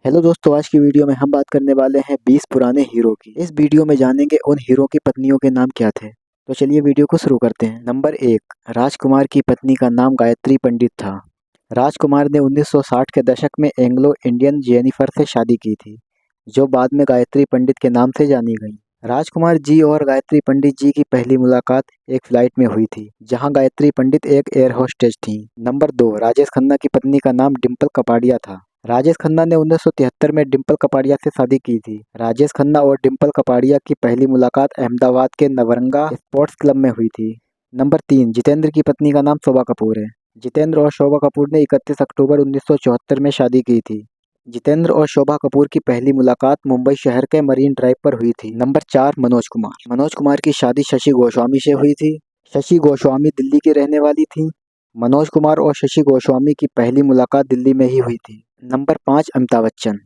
Hello दोस्तों, आज की वीडियो में हम बात करने वाले हैं 20 पुराने हीरो की। इस वीडियो में जानेंगे उन हीरो की पत्नियों के नाम क्या थे। तो चलिए वीडियो को शुरू करते हैं। नंबर 1, राजकुमार की पत्नी का नाम गायत्री पंडित था। राजकुमार ने 1960 के दशक में एंग्लो इंडियन जेनिफर से शादी की थी, जो बाद में गायत्री पंडित के नाम से जानी गई। राजकुमार जी और गायत्री पंडित जी की पहली मुलाकात एक फ्लाइट में हुई थी, जहां गायत्री पंडित एक एयर होस्टेस थी। नंबर 2, राजेश खन्ना की पत्नी का नाम डिम्पल कपाड़िया था। राजेश खन्ना ने 1973 में डिम्पल कपाड़िया से शादी की थी। राजेश खन्ना और डिम्पल कपाड़िया की पहली मुलाकात अहमदाबाद के नवरंगा स्पोर्ट्स क्लब में हुई थी। नंबर 3, जितेंद्र की पत्नी का नाम शोभा कपूर है। जितेंद्र और शोभा कपूर ने 31 अक्टूबर 1974 में शादी की थी। जितेंद्र और शोभा कपूर की पहली मुलाकात मुंबई शहर के मरीन ड्राइव पर हुई थी। नंबर 4, मनोज कुमार। मनोज कुमार की शादी शशि गोस्वामी से हुई थी। शशि गोस्वामी दिल्ली की रहने वाली थी। मनोज कुमार और शशि गोस्वामी की पहली मुलाकात दिल्ली में ही हुई थी। नंबर 5, अमिताभ बच्चन।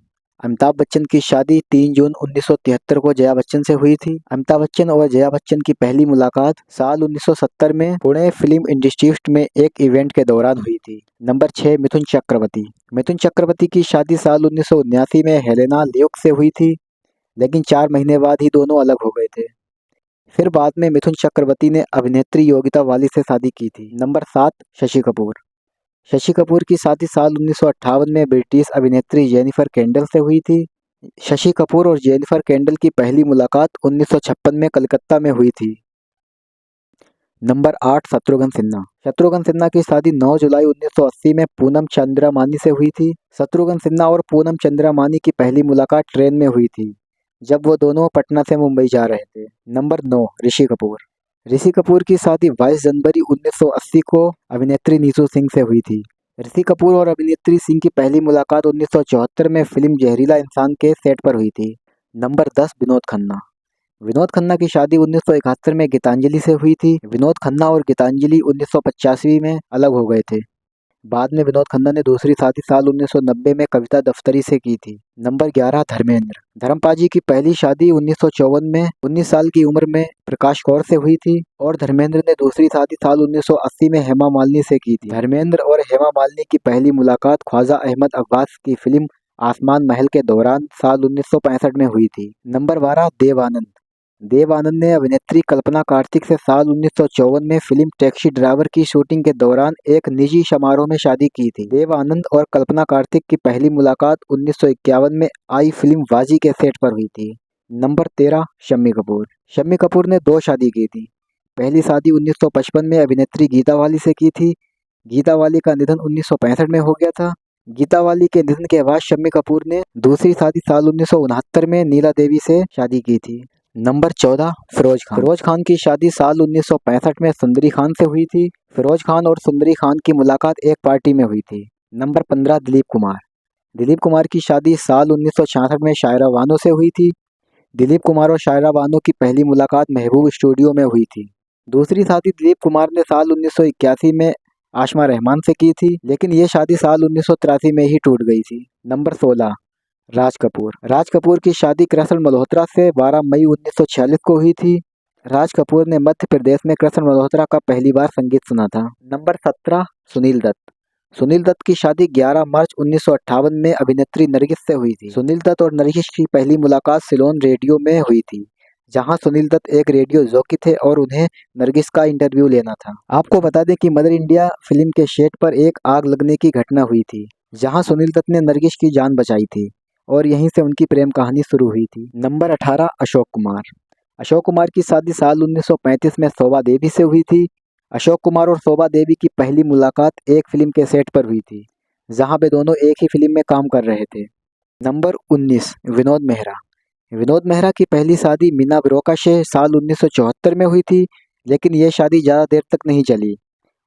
अमिताभ बच्चन की शादी 3 जून 1973 को जया बच्चन से हुई थी। अमिताभ बच्चन और जया बच्चन की पहली मुलाकात साल 1970 में पुणे फिल्म इंस्टीट्यूट में एक इवेंट के दौरान हुई थी। नंबर 6, मिथुन चक्रवर्ती। मिथुन चक्रवर्ती की शादी साल 1979 में हेलेना ल्यूक से हुई थी, लेकिन 4 महीने बाद ही दोनों अलग हो गए थे। फिर बाद में मिथुन चक्रवर्ती ने अभिनेत्री योगिता वाली से शादी की थी। नंबर 7, शशि कपूर। शशि कपूर की शादी साल 1958 में ब्रिटिश अभिनेत्री जेनिफर केंडल से हुई थी। शशि कपूर और जेनिफर केंडल की पहली मुलाकात 1956 में कलकत्ता में हुई थी। नंबर 8, शत्रुघ्न सिन्हा। शत्रुघ्न सिन्हा की शादी 9 जुलाई 1980 में पूनम चंद्रामानी से हुई थी। शत्रुघ्न सिन्हा और पूनम चंद्रामानी की पहली मुलाकात ट्रेन में हुई थी, जब वो दोनों पटना से मुंबई जा रहे थे। नंबर 9, ऋषि कपूर। ऋषि कपूर की शादी 22 जनवरी 1980 को अभिनेत्री नीतू सिंह से हुई थी। ऋषि कपूर और अभिनेत्री सिंह की पहली मुलाकात 1974 में फिल्म जहरीला इंसान के सेट पर हुई थी। नंबर 10, विनोद खन्ना। विनोद खन्ना की शादी 1971 में गीतांजलि से हुई थी। विनोद खन्ना और गीतांजलि 1985 में अलग हो गए थे। बाद में विनोद खन्ना ने दूसरी शादी साल 1990 में कविता दफ्तरी से की थी। नंबर 11, धर्मेंद्र। धर्मपाजी की पहली शादी 1954 में 19 साल की उम्र में प्रकाश कौर से हुई थी, और धर्मेंद्र ने दूसरी शादी साल 1980 में हेमा मालिनी से की थी। धर्मेंद्र और हेमा मालिनी की पहली मुलाकात ख्वाजा अहमद अब्बास की फिल्म आसमान महल के दौरान साल 1965 में हुई थी। नंबर 12, देव आनंद। देव आनंद ने अभिनेत्री कल्पना कार्तिक से साल 1954 में फिल्म टैक्सी ड्राइवर की शूटिंग के दौरान एक निजी समारोह में शादी की थी। देव आनंद और कल्पना कार्तिक की पहली मुलाकात 1951 में आई फिल्म बाजी के सेट पर हुई थी। नंबर 13, शम्मी कपूर। शम्मी कपूर ने 2 शादी की थी। पहली शादी 1955 में अभिनेत्री गीता वाली से की थी। गीता वाली का निधन 1965 में हो गया था। गीता वाली के निधन के बाद शम्मी कपूर ने दूसरी शादी साल 1969 में नीला देवी से शादी की थी। नंबर 14, फिरोज खान। फिरोज खान की शादी साल 1965 में सुंदरी खान से हुई थी। फिरोज खान और सुंदरी खान की मुलाकात एक पार्टी में हुई थी। नंबर 15, दिलीप कुमार। दिलीप कुमार की शादी साल 1966 में शायरा बानो से हुई थी। दिलीप कुमार और शायरा बानो की पहली मुलाकात महबूब स्टूडियो में हुई थी। दूसरी शादी दिलीप कुमार ने साल 1981 में आशमा रहमान से की थी, लेकिन ये शादी साल 1983 में ही टूट गई थी। नंबर 16, राज कपूर। राज कपूर की शादी कृष्ण मल्होत्रा से 12 मई 1946 को हुई थी। राज कपूर ने मध्य प्रदेश में कृष्ण मल्होत्रा का पहली बार संगीत सुना था। नंबर 17, सुनील दत्त। सुनील दत्त की शादी 11 मार्च 1958 में अभिनेत्री नरगिस से हुई थी। सुनील दत्त और नरगिस की पहली मुलाकात सिलोन रेडियो में हुई थी, जहां सुनील दत्त एक रेडियो जॉकी थे और उन्हें नरगिस का इंटरव्यू लेना था। आपको बता दें कि मदर इंडिया फिल्म के सेट पर एक आग लगने की घटना हुई थी, जहां सुनील दत्त ने नरगिस की जान बचाई थी, और यहीं से उनकी प्रेम कहानी शुरू हुई थी। नंबर 18, अशोक कुमार। अशोक कुमार की शादी साल 1935 में शोभा देवी से हुई थी। अशोक कुमार और शोभा देवी की पहली मुलाकात एक फिल्म के सेट पर हुई थी, जहां वे दोनों एक ही फिल्म में काम कर रहे थे। नंबर 19, विनोद मेहरा। विनोद मेहरा की पहली शादी मीना ब्रोका से साल 1974 में हुई थी, लेकिन ये शादी ज़्यादा देर तक नहीं चली।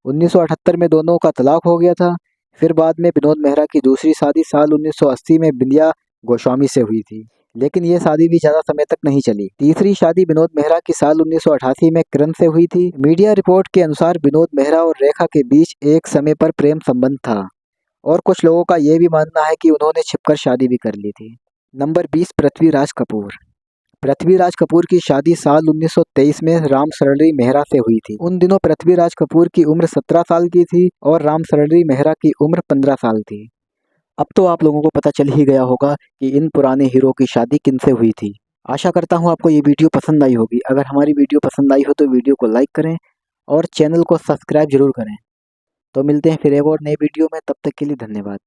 1978 में दोनों का तलाक हो गया था। फिर बाद में विनोद मेहरा की दूसरी शादी साल 1980 में बिंदिया गोस्वामी से हुई थी, लेकिन ये शादी भी ज़्यादा समय तक नहीं चली। तीसरी शादी विनोद मेहरा की साल 1988 में किरण से हुई थी। मीडिया रिपोर्ट के अनुसार विनोद मेहरा और रेखा के बीच एक समय पर प्रेम संबंध था, और कुछ लोगों का ये भी मानना है कि उन्होंने छिपकर शादी भी कर ली थी। नंबर 20, पृथ्वीराज कपूर। पृथ्वीराज कपूर की शादी साल 1923 में राम सरड़ी मेहरा से हुई थी। उन दिनों पृथ्वीराज कपूर की उम्र 17 साल की थी और राम सरड़ी मेहरा की उम्र 15 साल थी। अब तो आप लोगों को पता चल ही गया होगा कि इन पुराने हीरो की शादी किनसे हुई थी। आशा करता हूँ आपको ये वीडियो पसंद आई होगी। अगर हमारी वीडियो पसंद आई हो तो वीडियो को लाइक करें और चैनल को सब्सक्राइब जरूर करें। तो मिलते हैं फिर एक और नई वीडियो में, तब तक के लिए धन्यवाद।